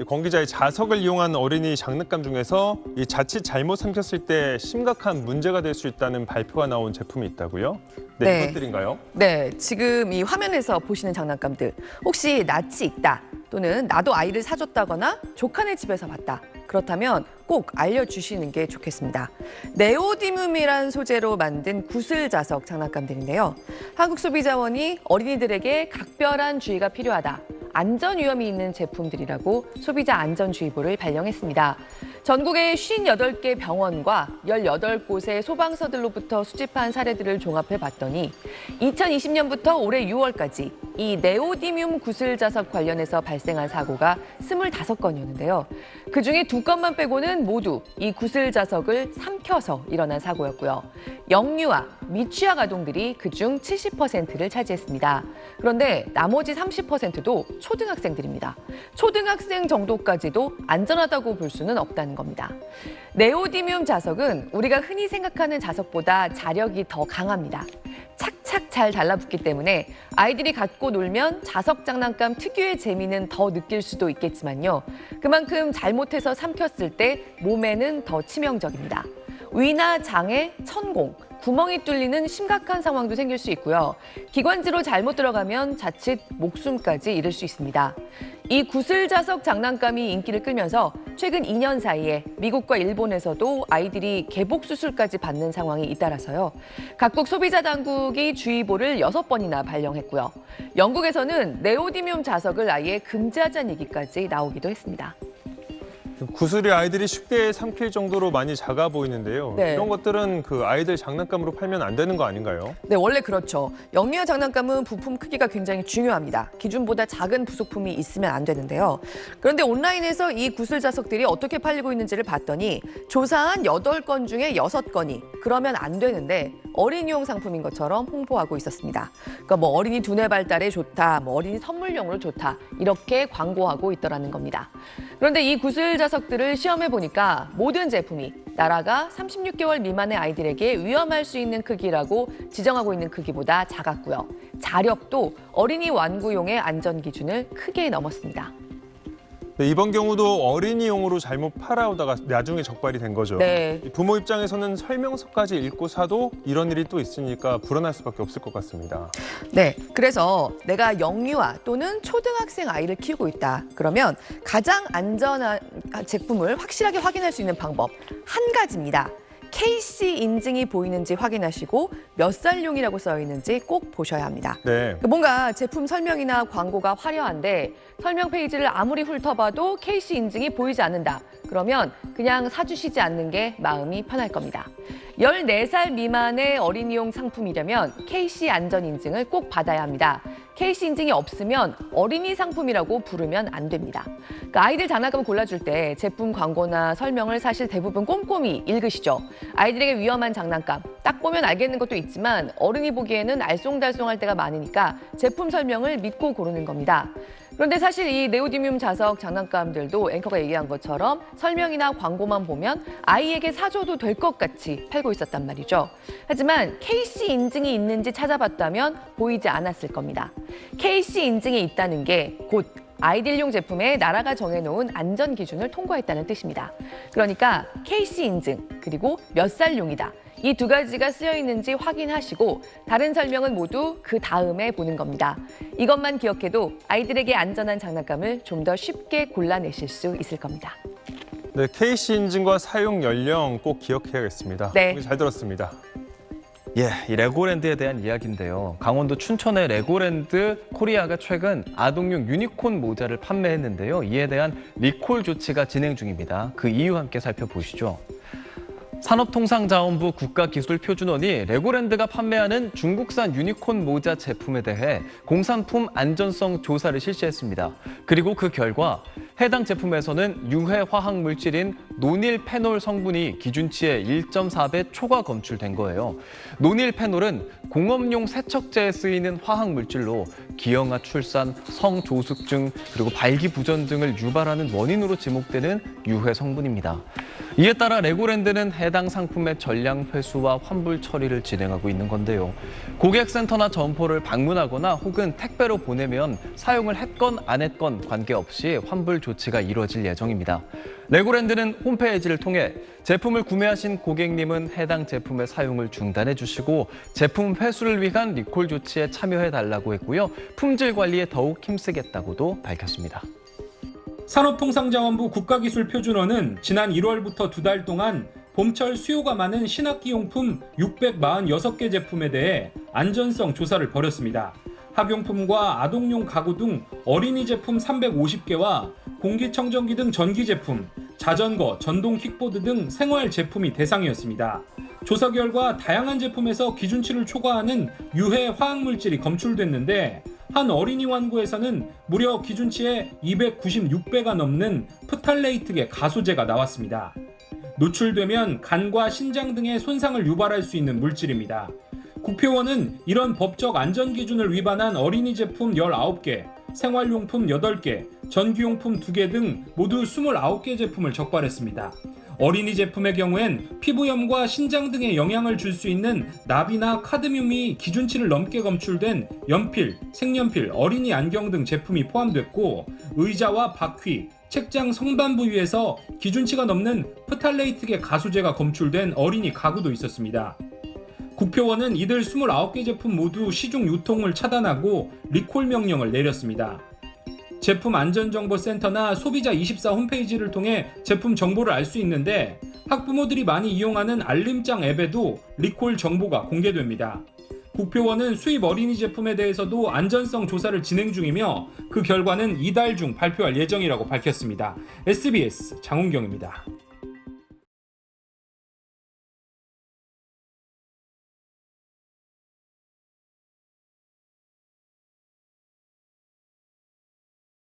권 기자의 자석을 이용한 어린이 장난감 중에서 이 자칫 잘못 삼켰을 때 심각한 문제가 될 수 있다는 발표가 나온 제품이 있다고요? 네. 이것들인가요? 네, 지금 이 화면에서 보시는 장난감들 혹시 낯이 익다 또는 나도 아이를 사줬다거나 조카네 집에서 봤다. 그렇다면 꼭 알려주시는 게 좋겠습니다. 네오디뮴이란 소재로 만든 구슬자석 장난감들인데요. 한국소비자원이 어린이들에게 각별한 주의가 필요하다. 안전 위험이 있는 제품들이라고 소비자 안전주의보를 발령했습니다. 전국의 58개 병원과 18곳의 소방서들로부터 수집한 사례들을 종합해 봤더니 2020년부터 올해 6월까지 이 네오디뮴 구슬자석 관련해서 발생한 사고가 25건이었는데요. 그중에 2건만 빼고는 모두 이 구슬자석을 삼켜서 일어난 사고였고요. 영유아, 미취학 아동들이 그중 70%를 차지했습니다. 그런데 나머지 30%도 초등학생들입니다. 초등학생 정도까지도 안전하다고 볼 수는 없다는 겁니다. 네오디뮴 자석은 우리가 흔히 생각하는 자석보다 자력이 더 강합니다. 착착 잘 달라붙기 때문에 아이들이 갖고 놀면 자석 장난감 특유의 재미는 더 느낄 수도 있겠지만요. 그만큼 잘못해서 삼켰을 때 몸에는 더 치명적입니다. 위나 장애, 천공, 구멍이 뚫리는 심각한 상황도 생길 수 있고요. 기관지로 잘못 들어가면 자칫 목숨까지 잃을 수 있습니다. 이 구슬자석 장난감이 인기를 끌면서 최근 2년 사이에 미국과 일본에서도 아이들이 개복 수술까지 받는 상황이 잇따라서요. 각국 소비자 당국이 주의보를 6번이나 발령했고요. 영국에서는 네오디뮴 자석을 아예 금지하자는 얘기까지 나오기도 했습니다. 구슬이 아이들이 쉽게 삼킬 정도로 많이 작아 보이는데요. 네. 이런 것들은 그 아이들 장난감으로 팔면 안 되는 거 아닌가요? 네, 원래 그렇죠. 영유아 장난감은 부품 크기가 굉장히 중요합니다. 기준보다 작은 부속품이 있으면 안 되는데요. 그런데 온라인에서 이 구슬 자석들이 어떻게 팔리고 있는지를 봤더니 조사한 8건 중에 6건이 그러면 안 되는데 어린이용 상품인 것처럼 홍보하고 있었습니다. 그러니까 뭐 어린이 두뇌 발달에 좋다, 뭐 어린이 선물용으로 좋다 이렇게 광고하고 있더라는 겁니다. 그런데 이 구슬 자석들을 시험해 보니까 모든 제품이 나라가 36개월 미만의 아이들에게 위험할 수 있는 크기라고 지정하고 있는 크기보다 작았고요. 자력도 어린이 완구용의 안전 기준을 크게 넘었습니다. 네, 이번 경우도 어린이용으로 잘못 팔아오다가 나중에 적발이 된 거죠. 네. 부모 입장에서는 설명서까지 읽고 사도 이런 일이 또 있으니까 불안할 수밖에 없을 것 같습니다. 네, 그래서 내가 영유아 또는 초등학생 아이를 키우고 있다. 그러면 가장 안전한 제품을 확실하게 확인할 수 있는 방법 한 가지입니다. KC 인증이 보이는지 확인하시고 몇 살용이라고 써 있는지 꼭 보셔야 합니다. 네. 뭔가 제품 설명이나 광고가 화려한데 설명 페이지를 아무리 훑어봐도 KC 인증이 보이지 않는다. 그러면 그냥 사주시지 않는 게 마음이 편할 겁니다. 14살 미만의 어린이용 상품이라면 KC 안전 인증을 꼭 받아야 합니다. KC 인증이 없으면 어린이 상품이라고 부르면 안 됩니다. 그러니까 아이들 장난감을 골라줄 때 제품 광고나 설명을 사실 대부분 꼼꼼히 읽으시죠. 아이들에게 위험한 장난감, 딱 보면 알겠는 것도 있지만 어른이 보기에는 알쏭달쏭할 때가 많으니까 제품 설명을 믿고 고르는 겁니다. 그런데 사실 이 네오디뮴 자석 장난감들도 앵커가 얘기한 것처럼 설명이나 광고만 보면 아이에게 사줘도 될 것 같이 팔고 있었단 말이죠. 하지만 KC 인증이 있는지 찾아봤다면 보이지 않았을 겁니다. KC 인증이 있다는 게 곧 아이들용 제품에 나라가 정해놓은 안전 기준을 통과했다는 뜻입니다. 그러니까 KC 인증 그리고 몇 살용이다. 이 두 가지가 쓰여 있는지 확인하시고 다른 설명은 모두 그 다음에 보는 겁니다. 이것만 기억해도 아이들에게 안전한 장난감을 좀 더 쉽게 골라내실 수 있을 겁니다. 네, KC 인증과 사용 연령 꼭 기억해야겠습니다. 네. 잘 들었습니다. 예, 이 레고랜드에 대한 이야기인데요. 강원도 춘천의 레고랜드 코리아가 최근 아동용 유니콘 모자를 판매했는데요. 이에 대한 리콜 조치가 진행 중입니다. 그 이유 함께 살펴보시죠. 산업통상자원부 국가기술표준원이 레고랜드가 판매하는 중국산 유니콘 모자 제품에 대해 공산품 안전성 조사를 실시했습니다. 그리고 그 결과 해당 제품에서는 유해 화학 물질인 노닐페놀 성분이 기준치의 1.4배 초과 검출된 거예요. 노닐페놀은 공업용 세척제에 쓰이는 화학 물질로 기형아 출산, 성조숙증, 그리고 발기부전 등을 유발하는 원인으로 지목되는 유해 성분입니다. 이에 따라 레고랜드는 해당 상품의 전량 회수와 환불 처리를 진행하고 있는 건데요. 고객센터나 점포를 방문하거나 혹은 택배로 보내면 사용을 했건 안 했건 관계없이 환불 조치가 이루어질 예정입니다. 레고랜드는 홈페이지를 통해 제품을 구매하신 고객님은 해당 제품의 사용을 중단해 주시고 제품 회수를 위한 리콜 조치에 참여해 달라고 했고요. 품질 관리에 더욱 힘쓰겠다고도 밝혔습니다. 산업통상자원부 국가기술표준원은 지난 1월부터 2달 동안 봄철 수요가 많은 신학기용품 646개 제품에 대해 안전성 조사를 벌였습니다. 학용품과 아동용 가구 등 어린이 제품 350개와 공기청정기 등 전기 제품, 자전거, 전동 킥보드 등 생활 제품이 대상이었습니다. 조사 결과 다양한 제품에서 기준치를 초과하는 유해 화학물질이 검출됐는데 한 어린이 완구에서는 무려 기준치의 296배가 넘는 프탈레이트계 가소제가 나왔습니다. 노출되면 간과 신장 등의 손상을 유발할 수 있는 물질입니다. 국표원은 이런 법적 안전기준을 위반한 어린이 제품 19개, 생활용품 8개, 전기용품 2개 등 모두 29개 제품을 적발했습니다. 어린이 제품의 경우엔 피부염과 신장 등에 영향을 줄 수 있는 납이나 카드뮴이 기준치를 넘게 검출된 연필, 색연필, 어린이 안경 등 제품이 포함됐고 의자와 바퀴, 책장 선반 부위에서 기준치가 넘는 프탈레이트계 가소제가 검출된 어린이 가구도 있었습니다. 국표원은 이들 29개 제품 모두 시중 유통을 차단하고 리콜 명령을 내렸습니다. 제품안전정보센터나 소비자24 홈페이지를 통해 제품 정보를 알 수 있는데 학부모들이 많이 이용하는 알림장 앱에도 리콜 정보가 공개됩니다. 국표원은 수입 어린이 제품에 대해서도 안전성 조사를 진행 중이며 그 결과는 이달 중 발표할 예정이라고 밝혔습니다. SBS 장훈경입니다.